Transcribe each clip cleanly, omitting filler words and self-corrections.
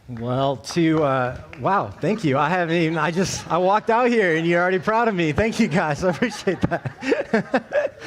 Well, wow, thank you. I walked out here and you're already proud of me. Thank you guys, I appreciate that.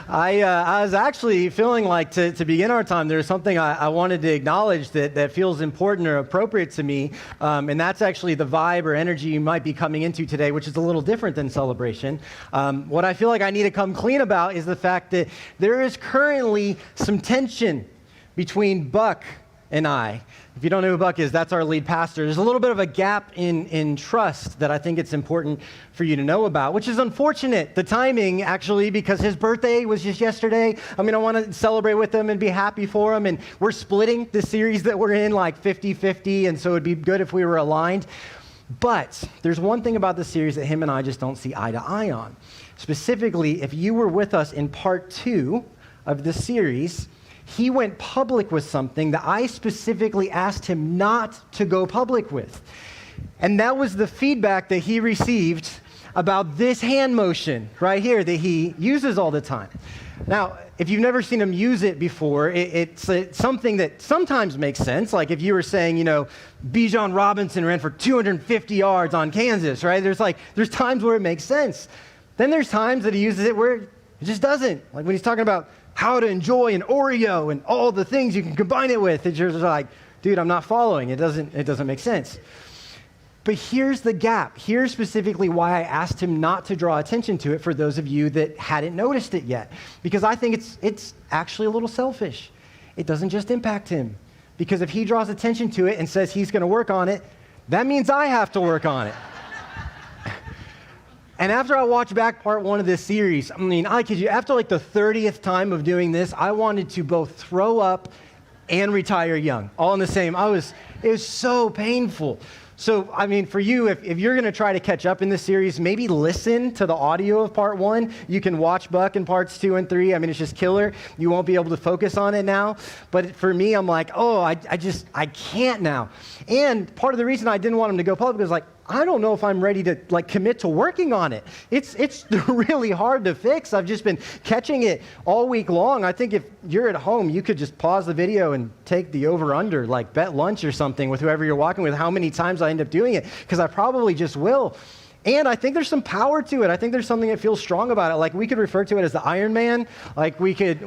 I was actually feeling like to begin our time, there's something I wanted to acknowledge that feels important or appropriate to me, and that's actually the vibe or energy you might be coming into today, which is a little different than celebration. What I feel like I need to come clean about is the fact that there is currently some tension between Buck and I. If you don't know who Buck is, that's our lead pastor. There's a little bit of a gap in trust that I think it's important for you to know about, which is unfortunate, the timing actually, because his birthday was just yesterday. I want to celebrate with him and be happy for him, and we're splitting the series that we're in like 50-50, and so it'd be good if we were aligned. But there's one thing about the series that him and I just don't see eye to eye on. Specifically, if you were with us in part 2 of the series, he went public with something that I specifically asked him not to go public with. And that was the feedback that he received about this hand motion right here that he uses all the time. Now, if you've never seen him use it before, it's something that sometimes makes sense. Like if you were saying, Bijan Robinson ran for 250 yards on Kansas, right? There's times where it makes sense. Then there's times that he uses it where it just doesn't. Like when he's talking about how to enjoy an Oreo and all the things you can combine it with. It's just like, dude, I'm not following. It doesn't make sense. But here's the gap. Here's specifically why I asked him not to draw attention to it for those of you that hadn't noticed it yet. Because I think it's actually a little selfish. It doesn't just impact him. Because if he draws attention to it and says he's going to work on it, that means I have to work on it. And after I watched back part 1 of this series, I kid you, after like the 30th time of doing this, I wanted to both throw up and retire young, all in the same. It was so painful. So, for you, if you're going to try to catch up in this series, maybe listen to the audio of part 1. You can watch Buck in parts 2 and 3. It's just killer. You won't be able to focus on it now. But for me, I'm like, I can't now. And part of the reason I didn't want him to go public was I don't know if I'm ready to commit to working on it. It's really hard to fix. I've just been catching it all week long. I think if you're at home, you could just pause the video and take the over-under, bet lunch or something with whoever you're walking with, how many times I end up doing it, because I probably just will. And I think there's some power to it. I think there's something that feels strong about it. We could refer to it as the Iron Man. We could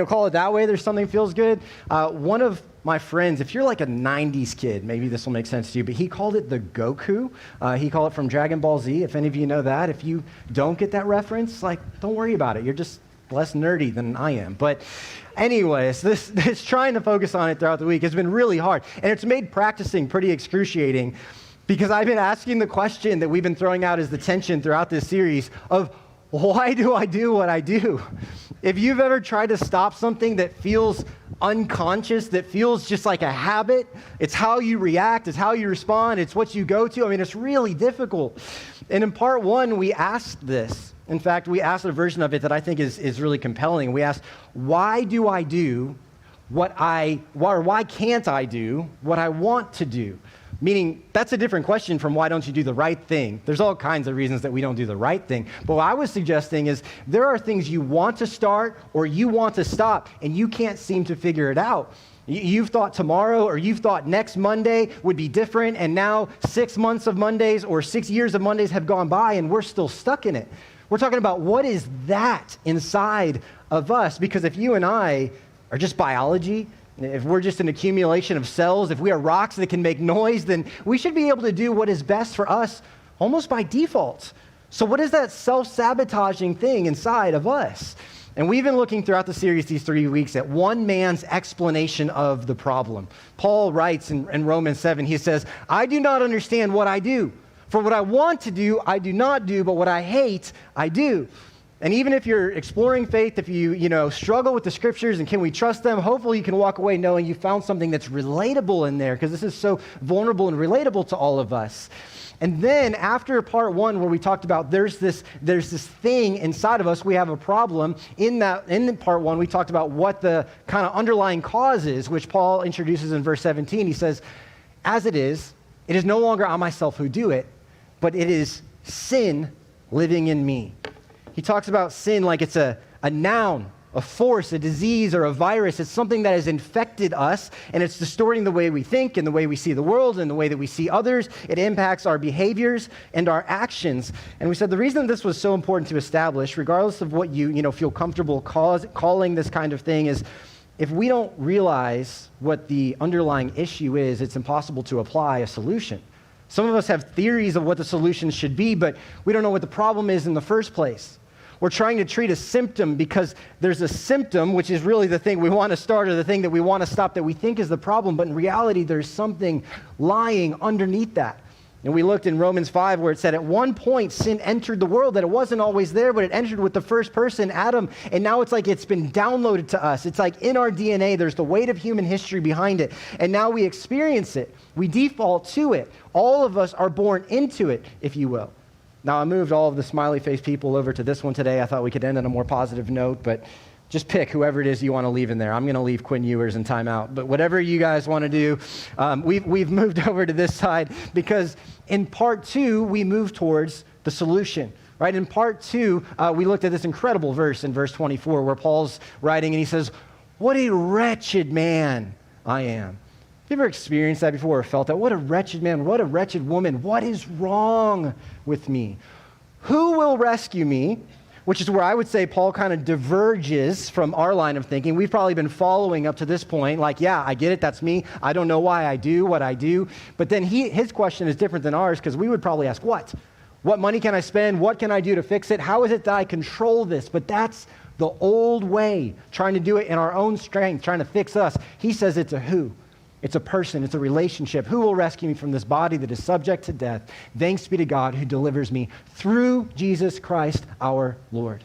call it that way. There's something that feels good. One of my friends, if you're like a 90s kid, maybe this will make sense to you, but he called it the Goku. He called it from Dragon Ball Z, if any of you know that. If you don't get that reference, don't worry about it. You're just less nerdy than I am. But anyways, this trying to focus on it throughout the week has been really hard. And it's made practicing pretty excruciating, because I've been asking the question that we've been throwing out as the tension throughout this series of, why do I do what I do? If you've ever tried to stop something that feels unconscious, that feels just like a habit, it's how you react, it's how you respond, it's what you go to. It's really difficult. And in part 1, we asked this. In fact, we asked a version of it that I think is really compelling. We asked, why do I do why can't I do what I want to do? Meaning, that's a different question from why don't you do the right thing. There's all kinds of reasons that we don't do the right thing. But what I was suggesting is there are things you want to start or you want to stop, and you can't seem to figure it out. You've thought tomorrow or you've thought next Monday would be different, and now 6 months of Mondays or 6 years of Mondays have gone by, and we're still stuck in it. We're talking about what is that inside of us, because if you and I are just biology, if we're just an accumulation of cells, if we are rocks that can make noise, then we should be able to do what is best for us almost by default. So what is that self-sabotaging thing inside of us? And we've been looking throughout the series these 3 weeks at one man's explanation of the problem. Paul writes in Romans 7, he says, I do not understand what I do. For what I want to do, I do not do, but what I hate, I do. And even if you're exploring faith, if you struggle with the scriptures and can we trust them, hopefully you can walk away knowing you found something that's relatable in there, because this is so vulnerable and relatable to all of us. And then after part 1, where we talked about there's this thing inside of us, we have a problem. In part 1, we talked about what the kind of underlying cause is, which Paul introduces in verse 17. He says, as it is no longer I myself who do it, but it is sin living in me. He talks about sin like it's a noun a force, a disease, or a virus. It's something that has infected us, and it's distorting the way we think and the way we see the world and the way that we see others. It impacts our behaviors and our actions. And we said the reason this was so important to establish, regardless of what you feel comfortable calling this kind of thing, is if we don't realize what the underlying issue is, it's impossible to apply a solution. Some of us have theories of what the solution should be, but we don't know what the problem is in the first place. We're trying to treat a symptom because there's a symptom, which is really the thing we want to start or the thing that we want to stop that we think is the problem, but in reality, there's something lying underneath that. And we looked in Romans 5 where it said at one point sin entered the world, that it wasn't always there, but it entered with the first person, Adam, and now it's like it's been downloaded to us. It's like in our DNA, there's the weight of human history behind it, and now we experience it. We default to it. All of us are born into it, if you will. Now, I moved all of the smiley face people over to this one today. I thought we could end on a more positive note, but just pick whoever it is you want to leave in there. I'm going to leave Quinn Ewers in timeout, but whatever you guys want to do, we've moved over to this side because in part 2, we move towards the solution. Right? In part 2, we looked at this incredible verse in verse 24 where Paul's writing and he says, "What a wretched man I am." Have you ever experienced that before or felt that? What a wretched man, what a wretched woman, what is wrong with me? Who will rescue me? Which is where I would say Paul kind of diverges from our line of thinking. We've probably been following up to this point, like, yeah, I get it, that's me. I don't know why I do what I do. But then his question is different than ours because we would probably ask, what? What money can I spend? What can I do to fix it? How is it that I control this? But that's the old way, trying to do it in our own strength, trying to fix us. He says it's a who. It's a person, it's a relationship. Who will rescue me from this body that is subject to death? Thanks be to God who delivers me through Jesus Christ our Lord.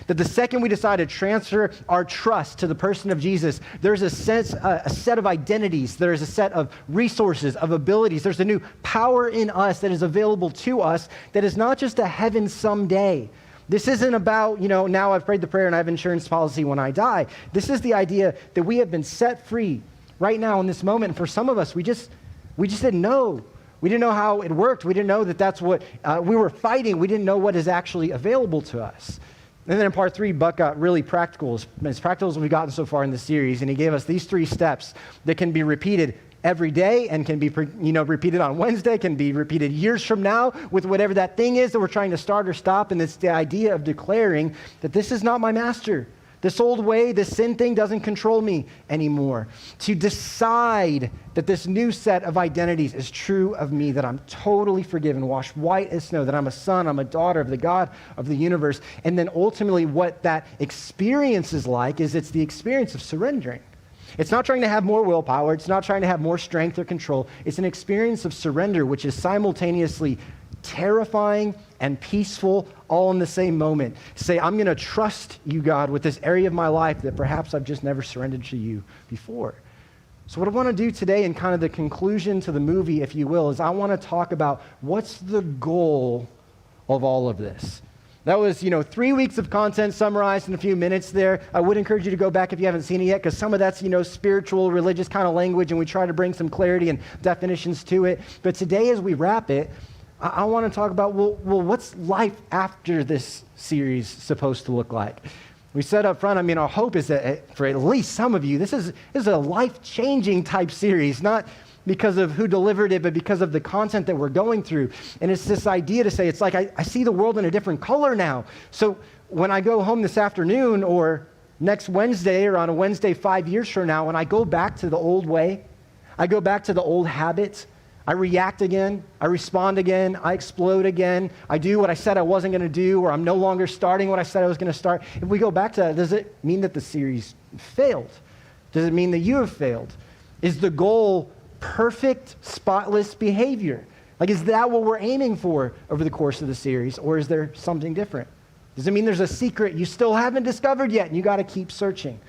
That the second we decide to transfer our trust to the person of Jesus, there's a set of identities, there's a set of resources, of abilities, there's a new power in us that is available to us that is not just a heaven someday. This isn't about, now I've prayed the prayer and I have insurance policy when I die. This is the idea that we have been set free right now in this moment. And for some of us, we just didn't know. We didn't know how it worked. We didn't know that that's what we were fighting. We didn't know what is actually available to us. And then in part 3, Buck got really practical, as practical as we've gotten so far in the series. And he gave us these 3 steps that can be repeated every day and can be repeated on Wednesday, can be repeated years from now with whatever that thing is that we're trying to start or stop. And it's the idea of declaring that this is not my master. This old way, this sin thing doesn't control me anymore. To decide that this new set of identities is true of me, that I'm totally forgiven, washed white as snow, that I'm a son, I'm a daughter of the God of the universe. And then ultimately what that experience is like is it's the experience of surrendering. It's not trying to have more willpower. It's not trying to have more strength or control. It's an experience of surrender, which is simultaneously terrifying and peaceful all in the same moment. Say, I'm going to trust you, God, with this area of my life that perhaps I've just never surrendered to you before. So what I want to do today in kind of the conclusion to the movie, if you will, is I want to talk about what's the goal of all of this. That was, 3 weeks of content summarized in a few minutes there. I would encourage you to go back if you haven't seen it yet, because some of that's, spiritual, religious kind of language, and we try to bring some clarity and definitions to it. But today, as we wrap it, I want to talk about, well, what's life after this series supposed to look like? We said up front, our hope is that for at least some of you, this is a life-changing type series, not because of who delivered it, but because of the content that we're going through. And it's this idea to say, it's like I see the world in a different color now. So when I go home this afternoon or next Wednesday or on a Wednesday 5 years from now, when I go back to the old way, I go back to the old habits, I react again, I respond again, I explode again, I do what I said I wasn't going to do, or I'm no longer starting what I said I was going to start. If we go back to that, does it mean that the series failed? Does it mean that you have failed? Is the goal perfect, spotless behavior? Like, is that what we're aiming for over the course of the series, or is there something different? Does it mean there's a secret you still haven't discovered yet and you got to keep searching?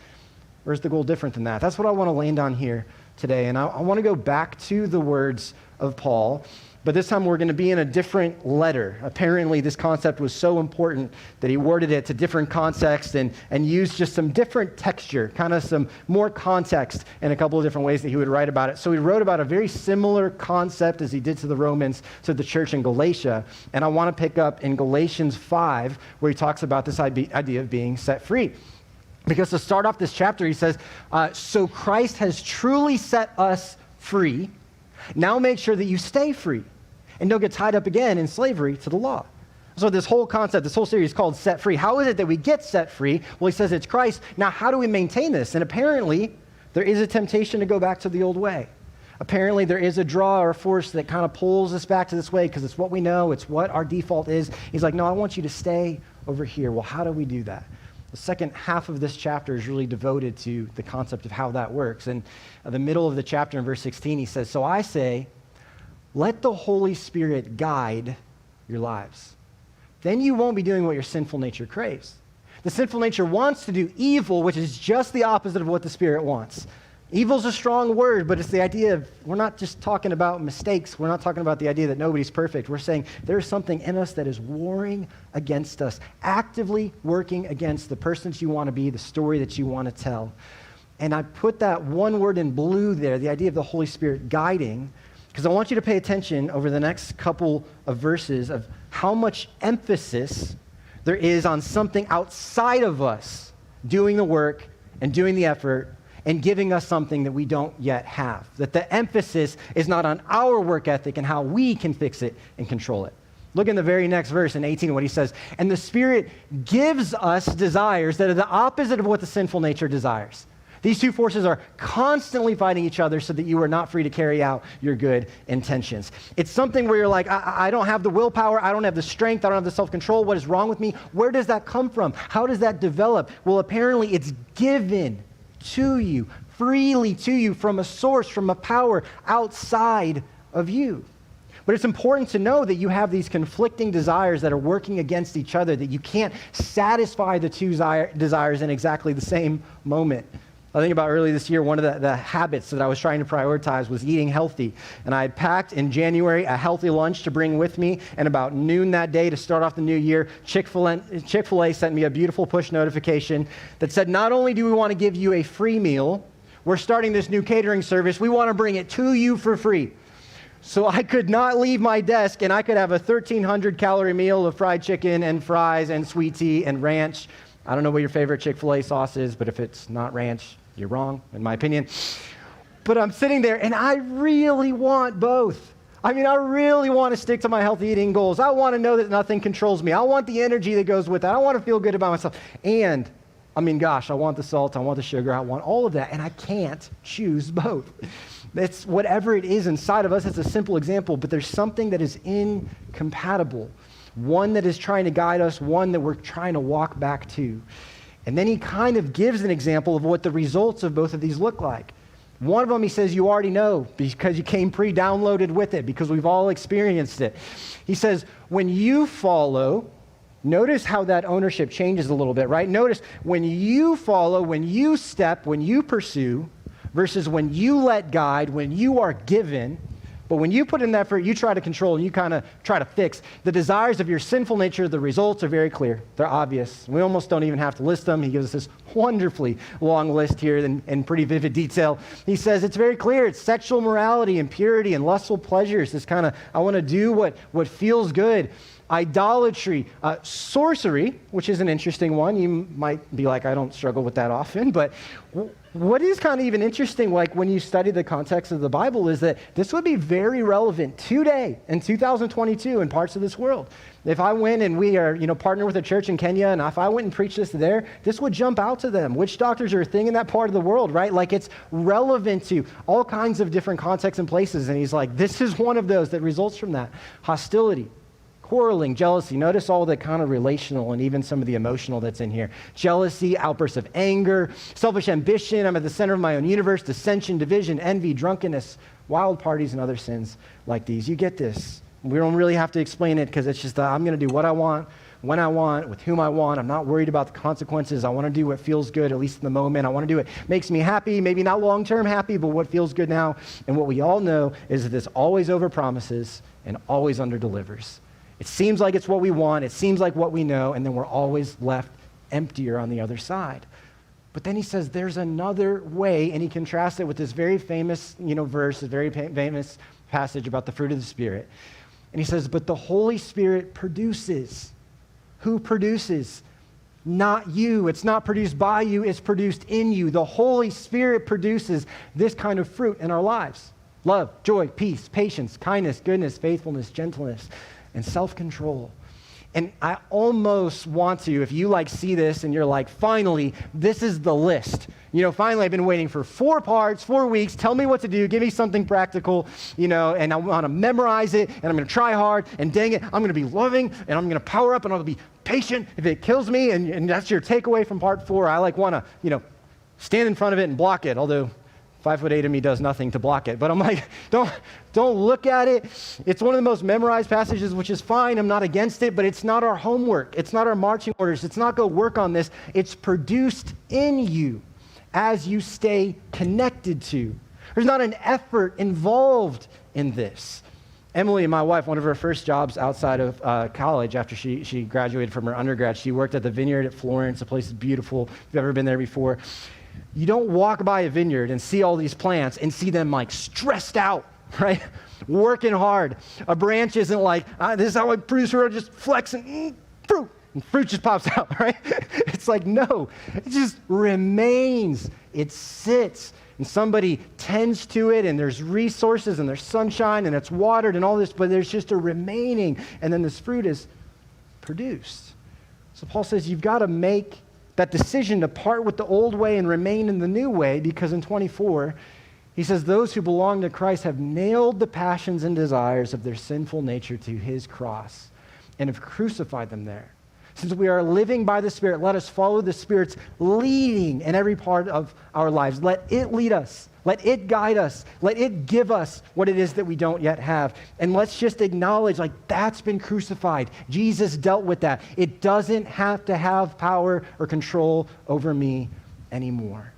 Or is the goal different than that? That's what I want to land on here today. And I want to go back to the words of Paul, but this time we're going to be in a different letter. Apparently this concept was so important that he worded it to different contexts and used just some different texture, kind of some more context in a couple of different ways that he would write about it. So he wrote about a very similar concept as he did to the Romans, to the church in Galatia. And I want to pick up in Galatians 5, where he talks about this idea of being set free. Because to start off this chapter, he says, so Christ has truly set us free. Now make sure that you stay free and don't get tied up again in slavery to the law. So this whole concept, this whole series is called Set Free. How is it that we get set free? Well, he says it's Christ. Now, how do we maintain this? And apparently, there is a temptation to go back to the old way. Apparently, there is a draw or a force that kind of pulls us back to this way because it's what we know, it's what our default is. He's like, no, I want you to stay over here. Well, how do we do that? The second half of this chapter is really devoted to the concept of how that works. And the middle of the chapter in verse 16, he says, so I say, let the Holy Spirit guide your lives. Then you won't be doing what your sinful nature craves. The sinful nature wants to do evil, which is just the opposite of what the Spirit wants. Evil's a strong word, but it's the idea of, we're not just talking about mistakes. We're not talking about the idea that nobody's perfect. We're saying there's something in us that is warring against us, actively working against the person that you want to be, the story that you want to tell. And I put that one word in blue there, the idea of the Holy Spirit guiding, because I want you to pay attention over the next couple of verses of how much emphasis there is on something outside of us doing the work and doing the effort and giving us something that we don't yet have. That the emphasis is not on our work ethic and how we can fix it and control it. Look in the very next verse in 18, what he says, and the Spirit gives us desires that are the opposite of what the sinful nature desires. These two forces are constantly fighting each other so that you are not free to carry out your good intentions. It's something where you're like, I don't have the willpower, I don't have the strength, I don't have the self-control. What is wrong with me? Where does that come from? How does that develop? Well, apparently it's given to you, freely to you from a source, from a power outside of you. But it's important to know that you have these conflicting desires that are working against each other, that you can't satisfy the two desires in exactly the same moment. I think about early this year, one of the habits that I was trying to prioritize was eating healthy. And I had packed in January a healthy lunch to bring with me. And about noon that day to start off the new year, Chick-fil-A sent me a beautiful push notification that said, not only do we want to give you a free meal, we're starting this new catering service. We want to bring it to you for free. So I could not leave my desk and I could have a 1,300 calorie meal of fried chicken and fries and sweet tea and ranch. I don't know what your favorite Chick-fil-A sauce is, but if it's not ranch, you're wrong, in my opinion. But I'm sitting there, and I really want both. I mean, I really want to stick to my healthy eating goals. I want to know that nothing controls me. I want the energy that goes with that. I want to feel good about myself. And, I mean, gosh, I want the salt, I want the sugar, I want all of that, and I can't choose both. It's whatever it is inside of us. It's a simple example, but there's something that is incompatible. One that is trying to guide us, one that we're trying to walk back to. And then he kind of gives an example of what the results of both of these look like. One of them, he says, you already know because you came pre-downloaded with it, because we've all experienced it. He says, when you follow, notice how that ownership changes a little bit, right? Notice when you follow, when you step, when you pursue, versus when you let guide, when you are given. But when you put in effort, you try to control, and you kind of try to fix. The desires of your sinful nature, the results are very clear. They're obvious. We almost don't even have to list them. He gives us this wonderfully long list here in pretty vivid detail. He says it's very clear. It's sexual morality, impurity, and lustful pleasures. This kind of, I want to do what feels good. Idolatry, sorcery, which is an interesting one. You might be like, I don't struggle with that often, but what is kind of even interesting, like when you study the context of the Bible, is that this would be very relevant today in 2022 in parts of this world. If I went and we are, partner with a church in Kenya, and if I went and preached this there, this would jump out to them. Witch doctors are a thing in that part of the world, right? Like it's relevant to all kinds of different contexts and places. And he's like, this is one of those that results from that. Hostility, quarreling, jealousy. Notice all the kind of relational and even some of the emotional that's in here. Jealousy, outbursts of anger, selfish ambition. I'm at the center of my own universe. Dissension, division, envy, drunkenness, wild parties, and other sins like these. You get this. We don't really have to explain it because it's just I'm going to do what I want, when I want, with whom I want. I'm not worried about the consequences. I want to do what feels good, at least in the moment. I want to do what makes me happy, maybe not long-term happy, but what feels good now. And what we all know is that this always over-promises and always under-delivers. It seems like it's what we want, it seems like what we know, and then we're always left emptier on the other side. But then he says there's another way, and he contrasts it with this very famous, verse, this very famous passage about the fruit of the Spirit. And he says, but the Holy Spirit produces. Who produces? not you. It's not produced by you, it's produced in you. The Holy Spirit produces this kind of fruit in our lives. Love, joy, peace, patience, kindness, goodness, faithfulness, gentleness, and self-control. And I almost want to, if you see this and you're like, finally, this is the list. Finally, I've been waiting for 4 parts, 4 weeks. Tell me what to do. Give me something practical, and I want to memorize it, and I'm going to try hard, and dang it, I'm going to be loving, and I'm going to power up, and I'll be patient if it kills me, and that's your takeaway from part 4. I want to, stand in front of it and block it, although 5'8" of me does nothing to block it. But I'm like, don't look at it. It's one of the most memorized passages, which is fine. I'm not against it, but it's not our homework. It's not our marching orders. It's not go work on this. It's produced in you as you stay connected to. There's not an effort involved in this. Emily, my wife, one of her first jobs outside of college after she graduated from her undergrad, she worked at the vineyard at Florence. The place is beautiful. If you've ever been there before, you don't walk by a vineyard and see all these plants and see them stressed out, right? Working hard. A branch isn't like, this is how I produce fruit, I just flex and fruit. And fruit just pops out, right? It's no, it just remains. It sits. And somebody tends to it, and there's resources, and there's sunshine, and it's watered, and all this, but there's just a remaining, and then this fruit is produced. So Paul says you've got to make that decision to part with the old way and remain in the new way, because in 24, he says, those who belong to Christ have nailed the passions and desires of their sinful nature to his cross and have crucified them there. Since we are living by the Spirit, let us follow the Spirit's leading in every part of our lives. Let it lead us. Let it guide us. Let it give us what it is that we don't yet have. And let's just acknowledge, that's been crucified. Jesus dealt with that. It doesn't have to have power or control over me anymore.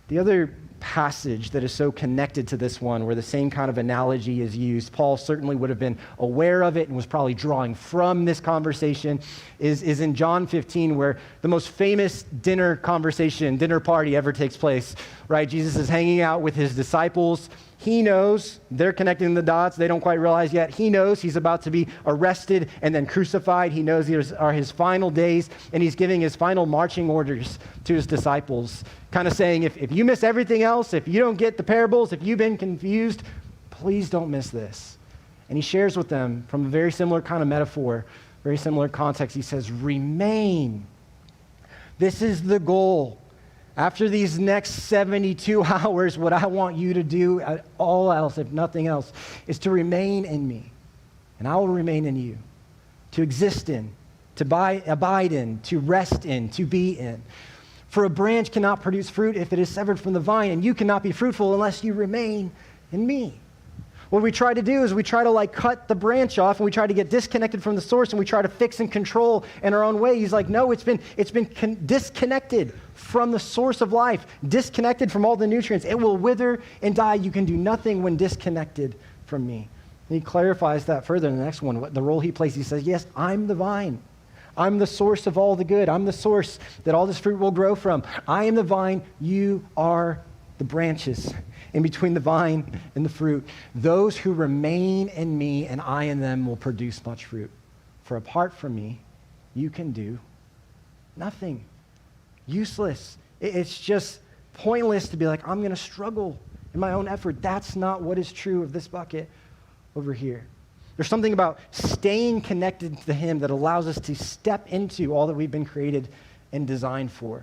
The other passage that is so connected to this one, where the same kind of analogy is used, Paul certainly would have been aware of it and was probably drawing from this conversation, is in John 15, where the most famous dinner party ever takes place, right? Jesus is hanging out with his disciples. He knows they're connecting the dots. They don't quite realize yet. He knows he's about to be arrested and then crucified. He knows these are his final days, and he's giving his final marching orders to his disciples, kind of saying, if you miss everything else, if you don't get the parables, if you've been confused, please don't miss this. And he shares with them from a very similar kind of metaphor, very similar context. He says, remain. This is the goal. After these next 72 hours, what I want you to do, all else, if nothing else, is to remain in me, and I will remain in you, to exist in, to abide in, to rest in, to be in. For a branch cannot produce fruit if it is severed from the vine, and you cannot be fruitful unless you remain in me. What we try to do is we try to cut the branch off, and we try to get disconnected from the source, and we try to fix and control in our own way. He's like, no, it's been disconnected from the source of life, disconnected from all the nutrients. It will wither and die. You can do nothing when disconnected from me. And he clarifies that further in the next one, the role he plays. He says, yes, I'm the vine. I'm the source of all the good. I'm the source that all this fruit will grow from. I am the vine. You are the branches in between the vine and the fruit. Those who remain in me and I in them will produce much fruit. For apart from me, you can do nothing. Useless. It's just pointless to be like, I'm going to struggle in my own effort. That's not what is true of this bucket over here. There's something about staying connected to him that allows us to step into all that we've been created and designed for.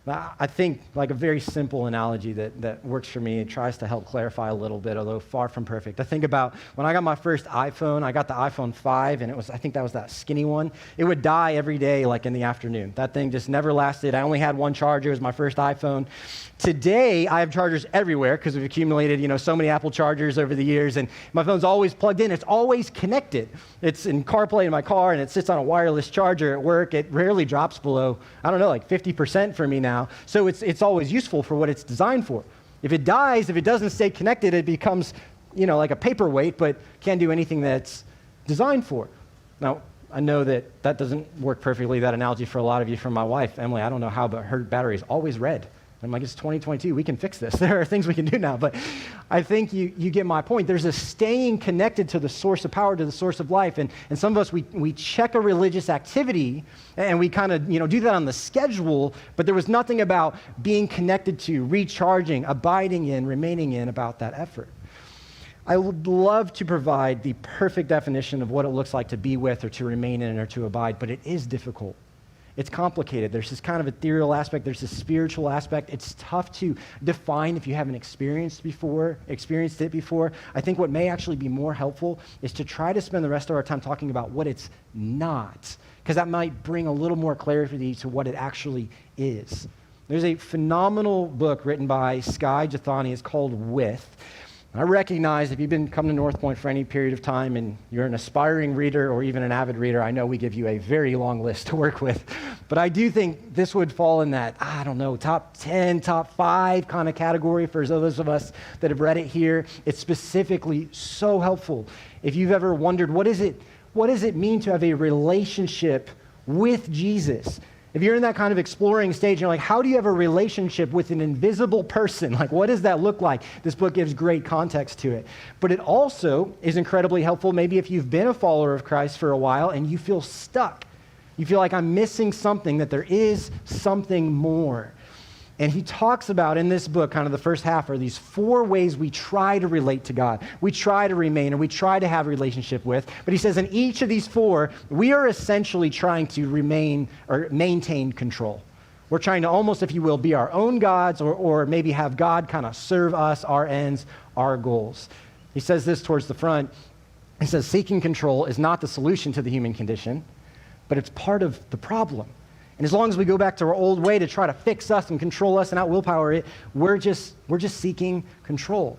I think a very simple analogy that works for me and tries to help clarify a little bit, although far from perfect. I think about when I got my first iPhone. I got the iPhone 5, and I think that was that skinny one. It would die every day, in the afternoon. That thing just never lasted. I only had one charger. It was my first iPhone. Today, I have chargers everywhere because we've accumulated, so many Apple chargers over the years, and my phone's always plugged in. It's always connected. It's in CarPlay in my car, and it sits on a wireless charger at work. It rarely drops below, 50% for me now. So it's always useful for what it's designed for. If it dies, if it doesn't stay connected, it becomes, like a paperweight, but can't do anything that's designed for. Now, I know that doesn't work perfectly, that analogy, for a lot of you. For my wife, Emily, I don't know how, but her battery is always red. I'm like, it's 2022. We can fix this. There are things we can do now. But I think you get my point. There's a staying connected to the source of power, to the source of life. And some of us, we check a religious activity and we kind of do that on the schedule, but there was nothing about being connected to, recharging, abiding in, remaining in about that effort. I would love to provide the perfect definition of what it looks like to be with or to remain in or to abide, but it is difficult. It's complicated. There's this kind of ethereal aspect. There's this spiritual aspect. It's tough to define if you haven't experienced it before. I think what may actually be more helpful is to try to spend the rest of our time talking about what it's not, because that might bring a little more clarity to what it actually is. There's a phenomenal book written by Skye Jethani. It's called With. I recognize if you've been coming to Northpoint for any period of time and you're an aspiring reader or even an avid reader, I know we give you a very long list to work with. But I do think this would fall in that, top 10, top 5 kind of category for those of us that have read it here. It's specifically so helpful. If you've ever wondered, what does it mean to have a relationship with Jesus? If you're in that kind of exploring stage, you're like, how do you have a relationship with an invisible person? Like, what does that look like? This book gives great context to it. But it also is incredibly helpful maybe if you've been a follower of Christ for a while and you feel stuck. You feel like I'm missing something, that there is something more. And he talks about in this book, kind of the first half, are these 4 ways we try to relate to God. We try to remain, or we try to have a relationship with. But he says in each of these 4, we are essentially trying to remain or maintain control. We're trying to almost, if you will, be our own gods, or maybe have God kind of serve us, our ends, our goals. He says this towards the front. He says, seeking control is not the solution to the human condition, but it's part of the problem. And as long as we go back to our old way to try to fix us and control us and out willpower it, we're just seeking control.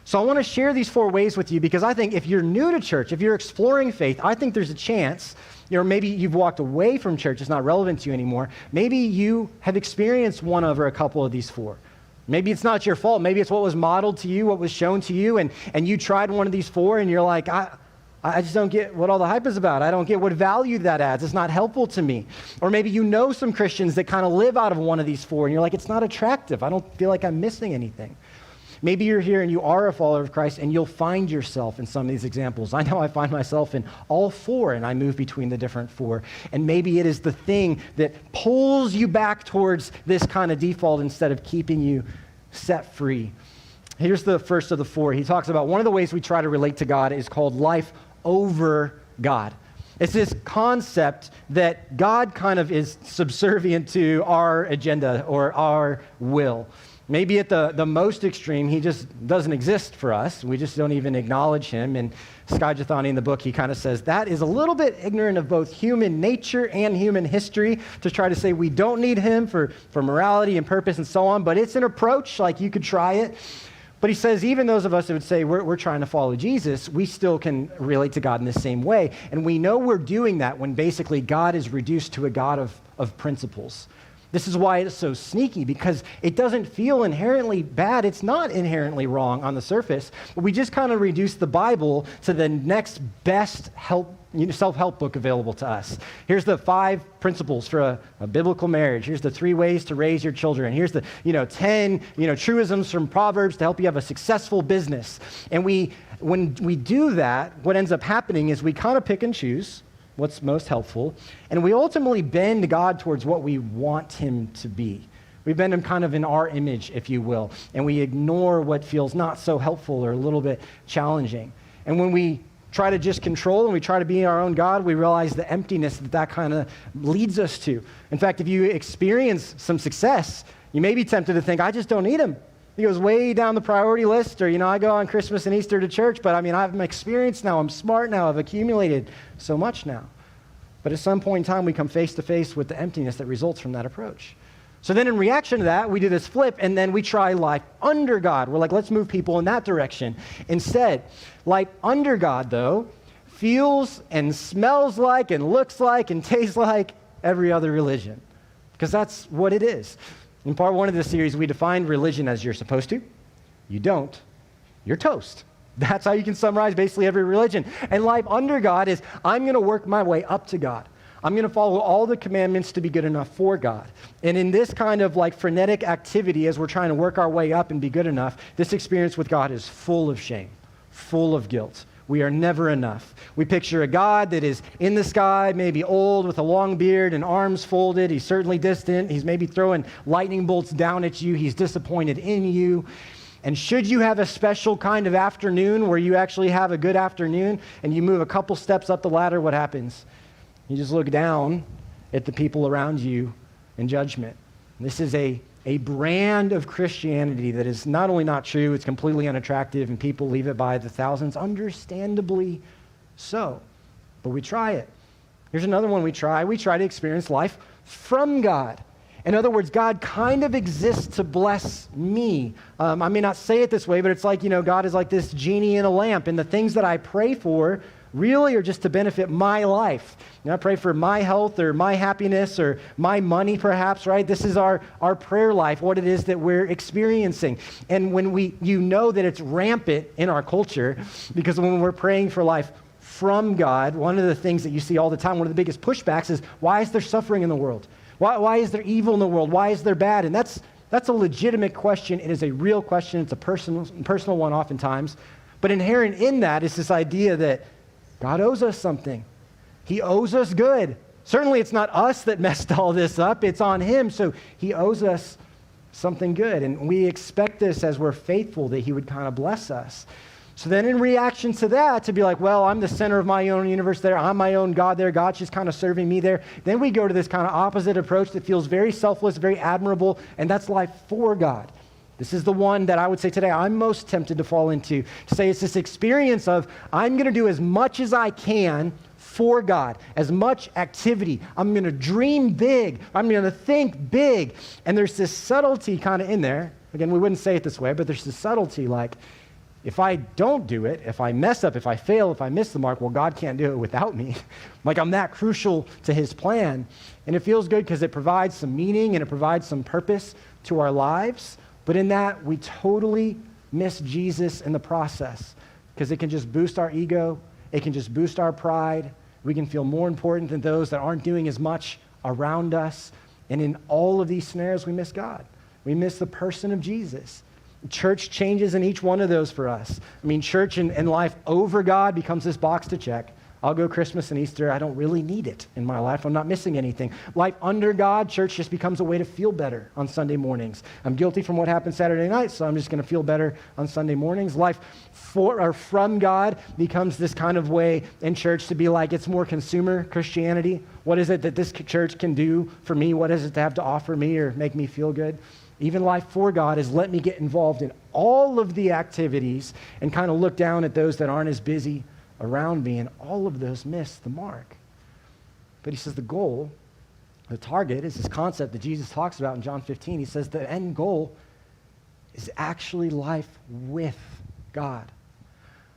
So I want to share these 4 ways with you because I think if you're new to church, if you're exploring faith, I think there's a chance, maybe you've walked away from church, it's not relevant to you anymore. Maybe you have experienced one of or a couple of these 4. Maybe it's not your fault. Maybe it's what was modeled to you, what was shown to you, and you tried one of these 4 and you're like, I just don't get what all the hype is about. I don't get what value that adds. It's not helpful to me. Or maybe you know some Christians that kind of live out of one of these 4, and you're like, it's not attractive. I don't feel like I'm missing anything. Maybe you're here and you are a follower of Christ, and you'll find yourself in some of these examples. I know I find myself in all 4, and I move between the different 4. And maybe it is the thing that pulls you back towards this kind of default instead of keeping you set free. Here's the first of the 4. He talks about one of the ways we try to relate to God is called life over God. It's this concept that God kind of is subservient to our agenda or our will. Maybe at the most extreme, he just doesn't exist for us. We just don't even acknowledge him. And Skye Jethani in the book, he kind of says that is a little bit ignorant of both human nature and human history to try to say we don't need him for morality and purpose and so on. But it's an approach, like you could try it. But he says even those of us that would say we're trying to follow Jesus, we still can relate to God in the same way. And we know we're doing that when basically God is reduced to a God of principles. This is why it's so sneaky, because it doesn't feel inherently bad. It's not inherently wrong on the surface, but we just kind of reduce the Bible to the next best self-help book available to us. Here's the 5 principles for a biblical marriage. Here's the 3 ways to raise your children. Here's the 10 truisms from Proverbs to help you have a successful business. And when we do that, what ends up happening is we kind of pick and choose what's most helpful, and we ultimately bend God towards what we want him to be. We bend him kind of in our image, if you will, and we ignore what feels not so helpful or a little bit challenging. And when we try to just control and we try to be our own God, we realize the emptiness that kind of leads us to. In fact, if you experience some success, you may be tempted to think, I just don't need him. He goes way down the priority list, or, I go on Christmas and Easter to church, but I'm experienced now, I'm smart now, I've accumulated so much now. But at some point in time, we come face to face with the emptiness that results from that approach. So then in reaction to that, we do this flip, and then we try life under God. We're like, let's move people in that direction. Instead, life under God, though, feels and smells like and looks like and tastes like every other religion, because that's what it is. In part 1 of this series, we defined religion as you're supposed to, you don't, you're toast. That's how you can summarize basically every religion. And life under God is, I'm going to work my way up to God. I'm going to follow all the commandments to be good enough for God. And in this kind of like frenetic activity, as we're trying to work our way up and be good enough, this experience with God is full of shame, full of guilt. We are never enough. We picture a God that is in the sky, maybe old with a long beard and arms folded. He's certainly distant. He's maybe throwing lightning bolts down at you. He's disappointed in you. And should you have a special kind of afternoon where you actually have a good afternoon and you move a couple steps up the ladder, what happens? You just look down at the people around you in judgment. This is a brand of Christianity that is not only not true, it's completely unattractive, and people leave it by the thousands, understandably so. But we try it. Here's another one we try. We try to experience life from God. In other words, God kind of exists to bless me. I may not say it this way, but it's like, God is like this genie in a lamp, and the things that I pray for really are just to benefit my life. I pray for my health or my happiness or my money perhaps, right? This is our prayer life, what it is that we're experiencing. And when you know that it's rampant in our culture, because when we're praying for life from God, one of the things that you see all the time, one of the biggest pushbacks is, why is there suffering in the world? Why is there evil in the world? Why is there bad? And that's a legitimate question. It is a real question. It's a personal one oftentimes. But inherent in that is this idea that God owes us something. He owes us good. Certainly it's not us that messed all this up. It's on him. So he owes us something good. And we expect this as we're faithful, that he would kind of bless us. So then in reaction to that, to be like, well, I'm the center of my own universe there. I'm my own God there. God's just kind of serving me there. Then we go to this kind of opposite approach that feels very selfless, very admirable, and that's life for God. This is the one that I would say today I'm most tempted to fall into, to say it's this experience of I'm going to do as much as I can for God, as much activity. I'm going to dream big. I'm going to think big. And there's this subtlety kind of in there. Again, we wouldn't say it this way, but there's this subtlety like, if I don't do it, if I mess up, if I fail, if I miss the mark, well, God can't do it without me. Like I'm that crucial to his plan. And it feels good because it provides some meaning and it provides some purpose to our lives. But in that, we totally miss Jesus in the process because it can just boost our ego. It can just boost our pride. We can feel more important than those that aren't doing as much around us. And in all of these scenarios, we miss God. We miss the person of Jesus. Church changes in each one of those for us. I mean, church and life over God becomes this box to check. I'll go Christmas and Easter. I don't really need it in my life. I'm not missing anything. Life under God, church just becomes a way to feel better on Sunday mornings. I'm guilty from what happened Saturday night, so I'm just going to feel better on Sunday mornings. Life for or from God becomes this kind of way in church to be like, it's more consumer Christianity. What is it that this church can do for me? What is it to have to offer me or make me feel good? Even life for God is let me get involved in all of the activities and kind of look down at those that aren't as busy around me, and all of those miss the mark. But he says the goal, the target, is this concept that Jesus talks about in John 15. He says the end goal is actually life with God,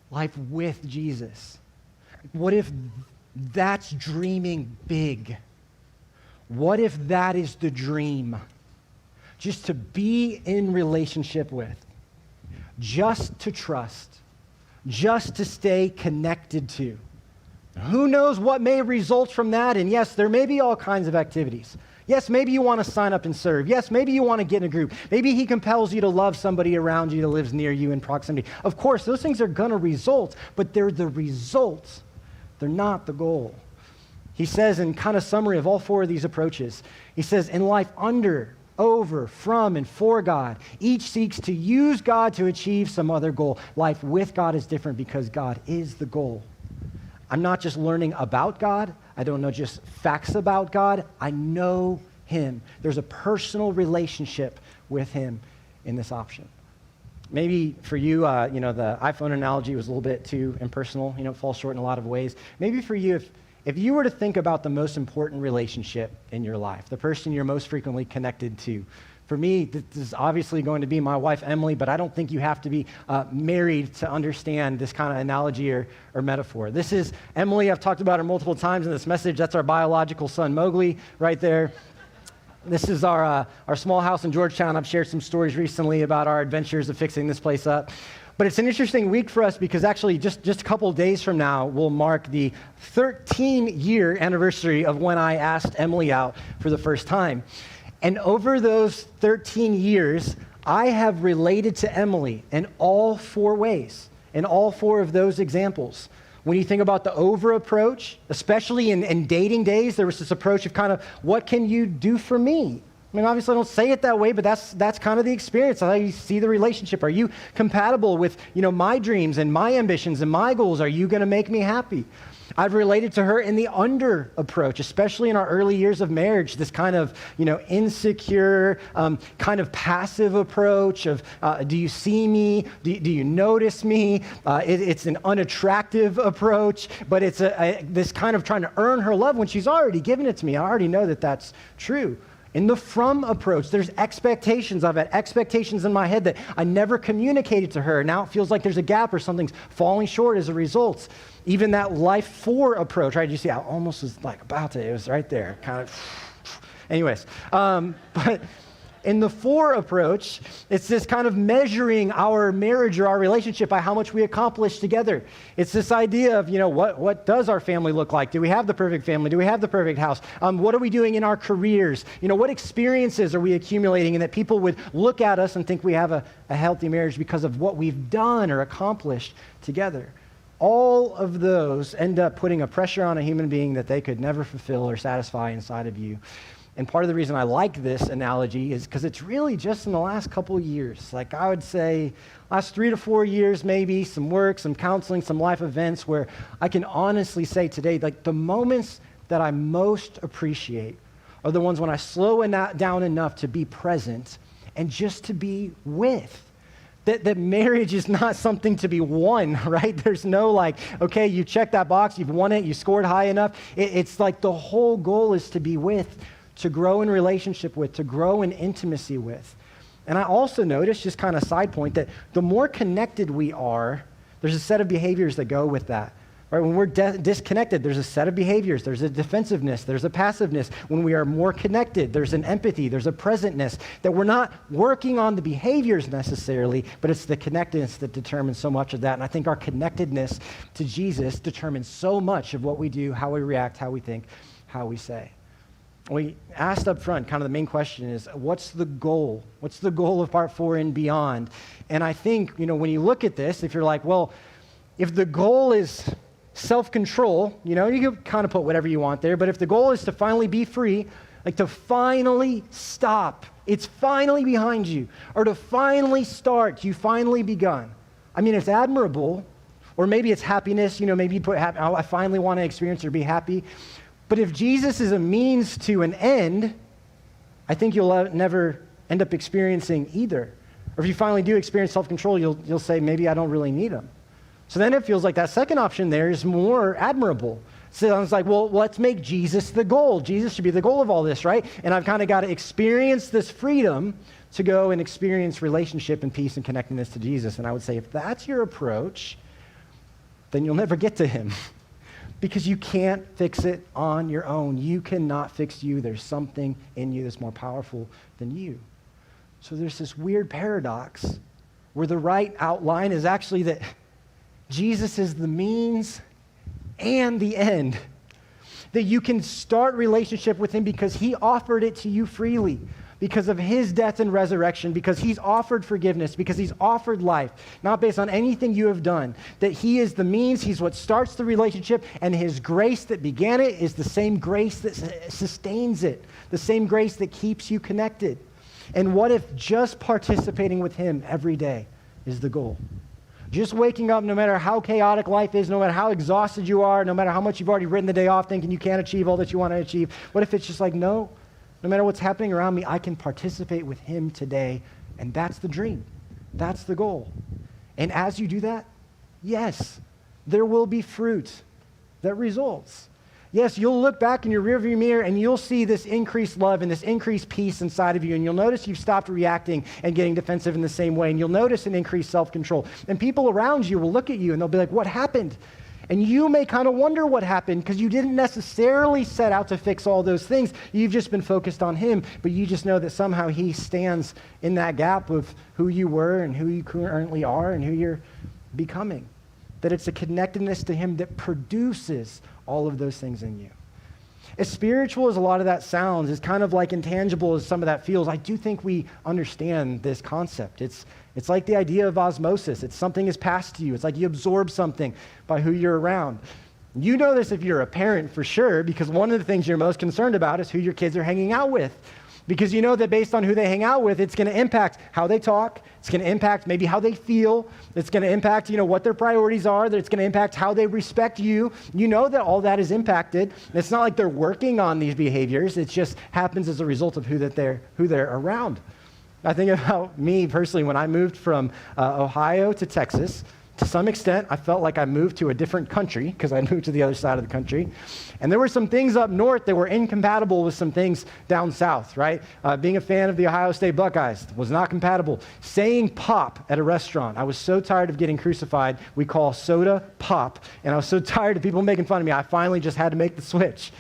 life with Jesus. What if that's dreaming big? What if that is the dream? Just to be in relationship with, just to trust, just to stay connected to. Who knows what may result from that? And yes, there may be all kinds of activities. Yes, maybe you want to sign up and serve. Yes, maybe you want to get in a group. Maybe he compels you to love somebody around you that lives near you in proximity. Of course, those things are going to result, but they're the results. They're not the goal. He says in kind of summary of all four of these approaches, he says in life under, over, from, and for God, each seeks to use God to achieve some other goal. Life with God is different because God is the goal. I'm not just learning about God. I don't know just facts about God. I know him. There's a personal relationship with him in this option. Maybe for you, the iPhone analogy was a little bit too impersonal. It falls short in a lot of ways. Maybe for you, if you were to think about the most important relationship in your life, the person you're most frequently connected to, for me, this is obviously going to be my wife, Emily, but I don't think you have to be married to understand this kind of analogy or metaphor. This is Emily. I've talked about her multiple times in this message. That's our biological son, Mowgli, right there. This is our small house in Georgetown. I've shared some stories recently about our adventures of fixing this place up. But it's an interesting week for us because actually just a couple of days from now will mark the 13-year anniversary of when I asked Emily out for the first time. And over those 13 years, I have related to Emily in all four ways, in all four of those examples. When you think about the over approach, especially in dating days, there was this approach of kind of, what can you do for me? I mean, obviously I don't say it that way, but that's kind of the experience. That's how you see the relationship. Are you compatible with, my dreams and my ambitions and my goals? Are you going to make me happy? I've related to her in the under approach, especially in our early years of marriage, this kind of, insecure, kind of passive approach of, do you see me? Do you notice me? It's an unattractive approach, but it's this kind of trying to earn her love when she's already given it to me. I already know that that's true. In the from approach, there's expectations. I've had expectations in my head that I never communicated to her. Now it feels like there's a gap or something's falling short as a result. Even that life for approach, right? You see, I almost was like about to, it was right there, kind of. Anyways, but in the for approach, it's this kind of measuring our marriage or our relationship by how much we accomplish together. It's this idea of, what does our family look like? Do we have the perfect family? Do we have the perfect house? What are we doing in our careers? What experiences are we accumulating? And that people would look at us and think we have a healthy marriage because of what we've done or accomplished together. All of those end up putting a pressure on a human being that they could never fulfill or satisfy inside of you. And part of the reason I like this analogy is because it's really just in the last couple of years. Like I would say last 3 to 4 years, maybe some work, some counseling, some life events where I can honestly say today, like the moments that I most appreciate are the ones when I slow down enough to be present and just to be with. That marriage is not something to be won, right? There's no like, okay, you checked that box, you've won it, you scored high enough. It's like the whole goal is to be with, to grow in relationship with, to grow in intimacy with. And I also noticed, just kind of side point, that the more connected we are, there's a set of behaviors that go with that. Right? When we're disconnected, there's a set of behaviors. There's a defensiveness. There's a passiveness. When we are more connected, there's an empathy. There's a presentness. That we're not working on the behaviors necessarily, but it's the connectedness that determines so much of that. And I think our connectedness to Jesus determines so much of what we do, how we react, how we think, how we say. We asked up front, kind of the main question is, what's the goal? What's the goal of part 4 and beyond? And I think, when you look at this, if you're like, well, if the goal is self-control, you can kind of put whatever you want there, but if the goal is to finally be free, like to finally stop, it's finally behind you, or to finally start, you finally begun. I mean, it's admirable, or maybe it's happiness, maybe you put I finally want to experience or be happy. But if Jesus is a means to an end, I think you'll never end up experiencing either. Or if you finally do experience self-control, you'll say, maybe I don't really need him. So then it feels like that second option there is more admirable. So I was like, well, let's make Jesus the goal. Jesus should be the goal of all this, right? And I've kind of got to experience this freedom to go and experience relationship and peace and connectedness to Jesus. And I would say, if that's your approach, then you'll never get to him. Because you can't fix it on your own. You cannot fix you. There's something in you that's more powerful than you. So there's this weird paradox where the right outline is actually that Jesus is the means and the end. That you can start relationship with him because he offered it to you freely. Because of his death and resurrection, because he's offered forgiveness, because he's offered life, not based on anything you have done. That he is the means, he's what starts the relationship, and his grace that began it is the same grace that sustains it, the same grace that keeps you connected. And what if just participating with him every day is the goal? Just waking up, no matter how chaotic life is, no matter how exhausted you are, no matter how much you've already written the day off thinking you can't achieve all that you want to achieve, what if it's just like, no matter what's happening around me, I can participate with him today, and that's the dream. That's the goal. And as you do that, yes, there will be fruit that results. Yes, you'll look back in your rearview mirror and you'll see this increased love and this increased peace inside of you, and you'll notice you've stopped reacting and getting defensive in the same way, and you'll notice an increased self-control. And people around you will look at you and they'll be like, what happened? And you may kind of wonder what happened because you didn't necessarily set out to fix all those things. You've just been focused on him, but you just know that somehow he stands in that gap of who you were and who you currently are and who you're becoming. That it's a connectedness to him that produces all of those things in you. As spiritual as a lot of that sounds, as kind of like intangible as some of that feels, I do think we understand this concept. It's like the idea of osmosis. It's something is passed to you. It's like you absorb something by who you're around. You know this if you're a parent for sure, because one of the things you're most concerned about is who your kids are hanging out with. Because you know that based on who they hang out with, it's going to impact how they talk. It's going to impact maybe how they feel. It's going to impact, what their priorities are. That it's going to impact how they respect you. You know that all that is impacted. And it's not like they're working on these behaviors. It just happens as a result of who they're around. I think about me personally when I moved from Ohio to Texas. To some extent, I felt like I moved to a different country because I moved to the other side of the country. And there were some things up north that were incompatible with some things down south, right? Being a fan of the Ohio State Buckeyes was not compatible. Saying pop at a restaurant, I was so tired of getting crucified. We call soda pop. And I was so tired of people making fun of me, I finally just had to make the switch.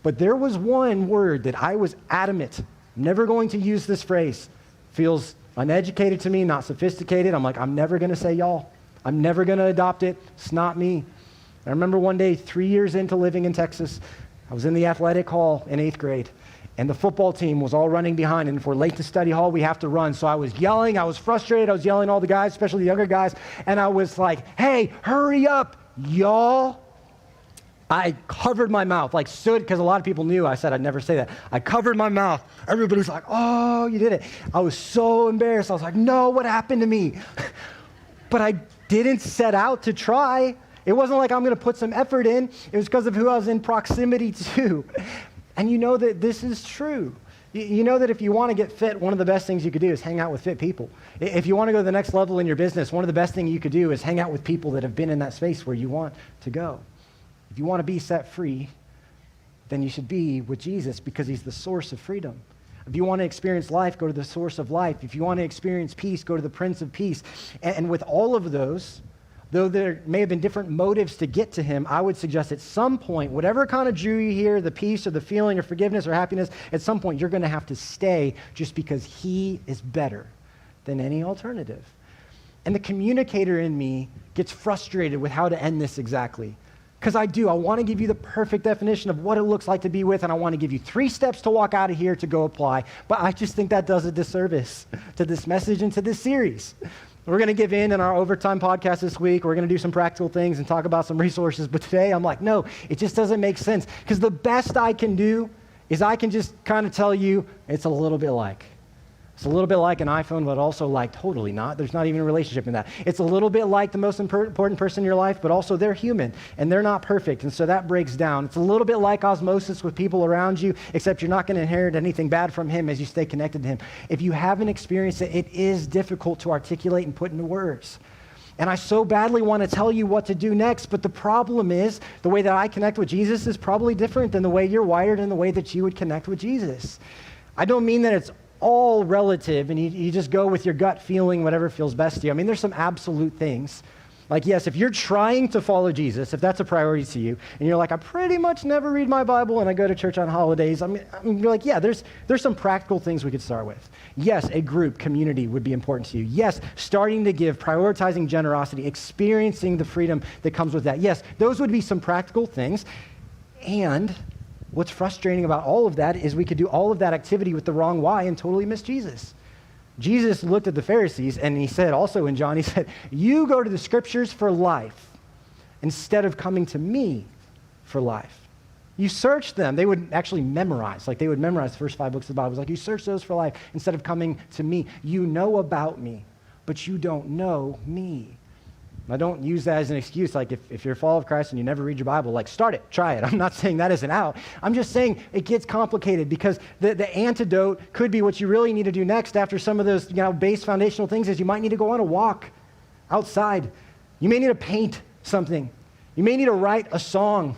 But there was one word that I was adamant, never going to use this phrase. Feels uneducated to me, not sophisticated. I'm like, I'm never going to say y'all. I'm never going to adopt it. It's not me. I remember one day, 3 years into living in Texas, I was in the athletic hall in 8th grade, and the football team was all running behind, and if we're late to study hall, we have to run. So I was yelling. I was frustrated. I was yelling at all the guys, especially the younger guys, and I was like, hey, hurry up, y'all. I covered my mouth, like stood, because a lot of people knew I said I'd never say that. I covered my mouth. Everybody's like, oh, you did it. I was so embarrassed. I was like, no, what happened to me? But I didn't set out to try. It wasn't like I'm going to put some effort in. It was because of who I was in proximity to. And you know that this is true. You know that if you want to get fit, one of the best things you could do is hang out with fit people. If you want to go to the next level in your business, one of the best things you could do is hang out with people that have been in that space where you want to go. If you want to be set free, then you should be with Jesus because he's the source of freedom. If you want to experience life, go to the source of life. If you want to experience peace, go to the Prince of Peace. And with all of those, though there may have been different motives to get to him, I would suggest at some point, whatever kind of drew you here, the peace or the feeling or forgiveness or happiness, at some point you're going to have to stay just because he is better than any alternative. And the communicator in me gets frustrated with how to end this exactly. Because I want to give you the perfect definition of what it looks like to be with, and I want to give you 3 steps to walk out of here to go apply. But I just think that does a disservice to this message and to this series. We're going to give in our overtime podcast this week. We're going to do some practical things and talk about some resources. But today I'm like, no, it just doesn't make sense. Because the best I can do is I can just kind of tell you it's a little bit like. It's a little bit like an iPhone, but also like totally not. There's not even a relationship in that. It's a little bit like the most important person in your life, but also they're human, and they're not perfect, and so that breaks down. It's a little bit like osmosis with people around you, except you're not going to inherit anything bad from him as you stay connected to him. If you haven't experienced it, it is difficult to articulate and put into words. And I so badly want to tell you what to do next, but the problem is the way that I connect with Jesus is probably different than the way you're wired and the way that you would connect with Jesus. I don't mean that it's all relative and you just go with your gut feeling, whatever feels best to you. I mean, there's some absolute things. Like, yes, if you're trying to follow Jesus, if that's a priority to you, and you're like, I pretty much never read my Bible and I go to church on holidays, you're like, yeah, there's some practical things we could start with. Yes, a group, community would be important to you. Yes, starting to give, prioritizing generosity, experiencing the freedom that comes with that. Yes, those would be some practical things. And what's frustrating about all of that is we could do all of that activity with the wrong why and totally miss Jesus. Jesus looked at the Pharisees and he said, also in John, he said, you go to the scriptures for life instead of coming to me for life. You search them. They would actually memorize, they would memorize the first 5 books of the Bible. It was like, you search those for life instead of coming to me. You know about me, but you don't know me. Now, don't use that as an excuse. Like, if you're a follower of Christ and you never read your Bible, start it, try it. I'm not saying that isn't out. I'm just saying it gets complicated because the antidote could be what you really need to do next after some of those, base foundational things is you might need to go on a walk outside. You may need to paint something. You may need to write a song.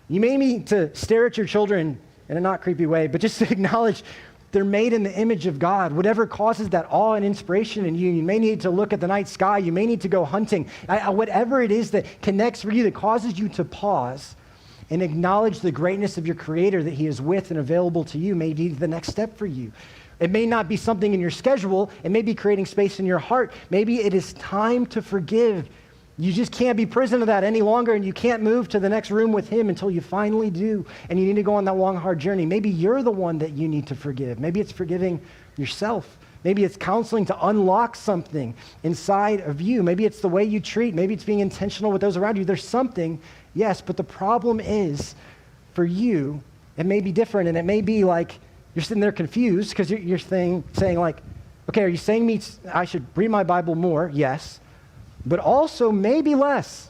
You may need to stare at your children in a not creepy way, but just to acknowledge They're made in the image of God. Whatever causes that awe and inspiration in you, you may need to look at the night sky. You may need to go hunting. Whatever it is that connects for you, that causes you to pause and acknowledge the greatness of your Creator that He is with and available to you, may be the next step for you. It may not be something in your schedule. It may be creating space in your heart. Maybe it is time to forgive. You just can't be prison of that any longer, and you can't move to the next room with Him until you finally do, and you need to go on that long, hard journey. Maybe you're the one that you need to forgive. Maybe it's forgiving yourself. Maybe it's counseling to unlock something inside of you. Maybe it's the way you treat. Maybe it's being intentional with those around you. There's something, yes, but the problem is, for you, it may be different, and it may be like you're sitting there confused because you're saying like, okay, are you saying I should read my Bible more? Yes. But also maybe less,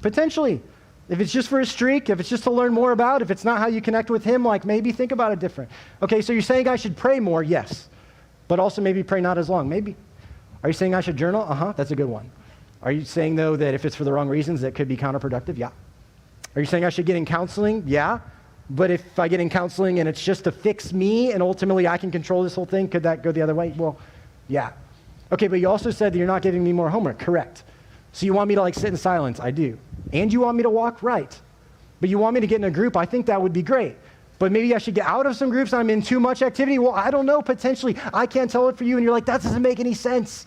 potentially. If it's just for a streak, if it's just to learn more about, if it's not how you connect with Him, like maybe think about it different. Okay, so you're saying I should pray more? Yes. But also maybe pray not as long, maybe. Are you saying I should journal? That's a good one. Are you saying, though, that if it's for the wrong reasons, that could be counterproductive? Yeah. Are you saying I should get in counseling? Yeah. But if I get in counseling and it's just to fix me and ultimately I can control this whole thing, could that go the other way? Well, yeah. Okay, but you also said that you're not giving me more homework. Correct. So you want me to sit in silence? I do. And you want me to walk? Right. But you want me to get in a group? I think that would be great. But maybe I should get out of some groups. I'm in too much activity. Well, I don't know, potentially. I can't tell it for you. And you're like, that doesn't make any sense.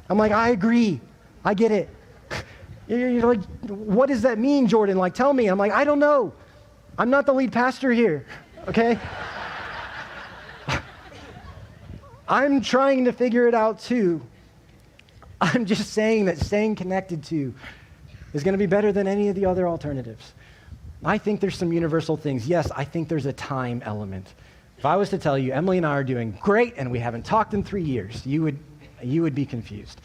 I'm like, I agree. I get it. You're like, what does that mean, Jordan? Tell me. I'm like, I don't know. I'm not the lead pastor here, okay? I'm trying to figure it out too. I'm just saying that staying connected to is going to be better than any of the other alternatives. I think there's some universal things. Yes, I think there's a time element. If I was to tell you, Emily and I are doing great and we haven't talked in 3 years, you would be confused.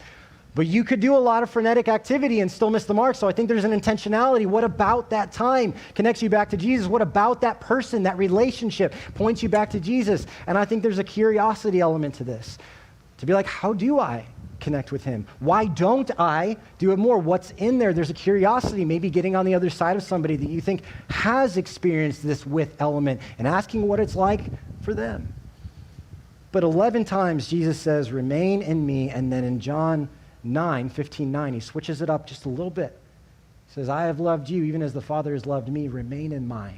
But you could do a lot of frenetic activity and still miss the mark, so I think there's an intentionality. What about that time connects you back to Jesus? What about that person, that relationship points you back to Jesus? And I think there's a curiosity element to this. To be like, how do I connect with Him? Why don't I do it more? What's in there? There's a curiosity, maybe getting on the other side of somebody that you think has experienced this with element and asking what it's like for them. But 11 times Jesus says, remain in me, and then in John 15:9, he switches it up just a little bit. He says, I have loved you even as the Father has loved me. Remain in my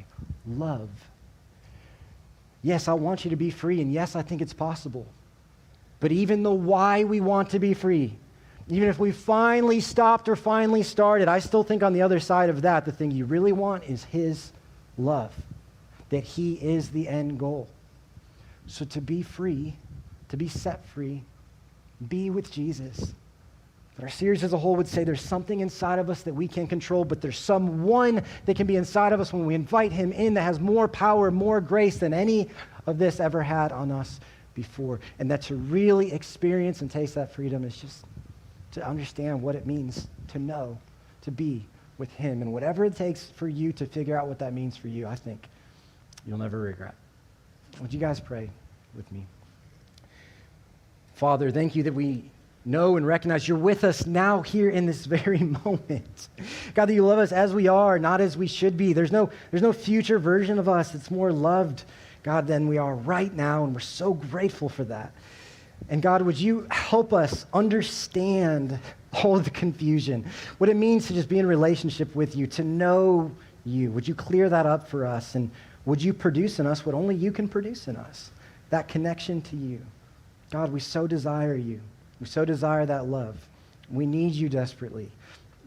love. Yes, I want you to be free, and yes, I think it's possible. But even the why we want to be free, even if we finally stopped or finally started, I still think on the other side of that, the thing you really want is His love, that He is the end goal. So to be free, to be set free, be with Jesus. But our series as a whole would say there's something inside of us that we can't control, but there's someone that can be inside of us when we invite Him in that has more power, more grace than any of this ever had on us before. And that to really experience and taste that freedom is just to understand what it means to know, to be with Him. And whatever it takes for you to figure out what that means for you, I think you'll never regret. Would you guys pray with me? Father, thank you that we know and recognize you're with us now here in this very moment. God, that you love us as we are, not as we should be. There's no future version of us that's more loved, God, than we are right now, and we're so grateful for that. And God, would you help us understand all of the confusion, what it means to just be in relationship with you, to know you. Would you clear that up for us, and would you produce in us what only you can produce in us, that connection to you. God, we so desire you. We so desire that love. We need you desperately.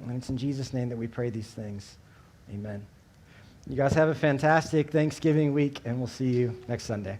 And it's in Jesus' name that we pray these things. Amen. You guys have a fantastic Thanksgiving week, and we'll see you next Sunday.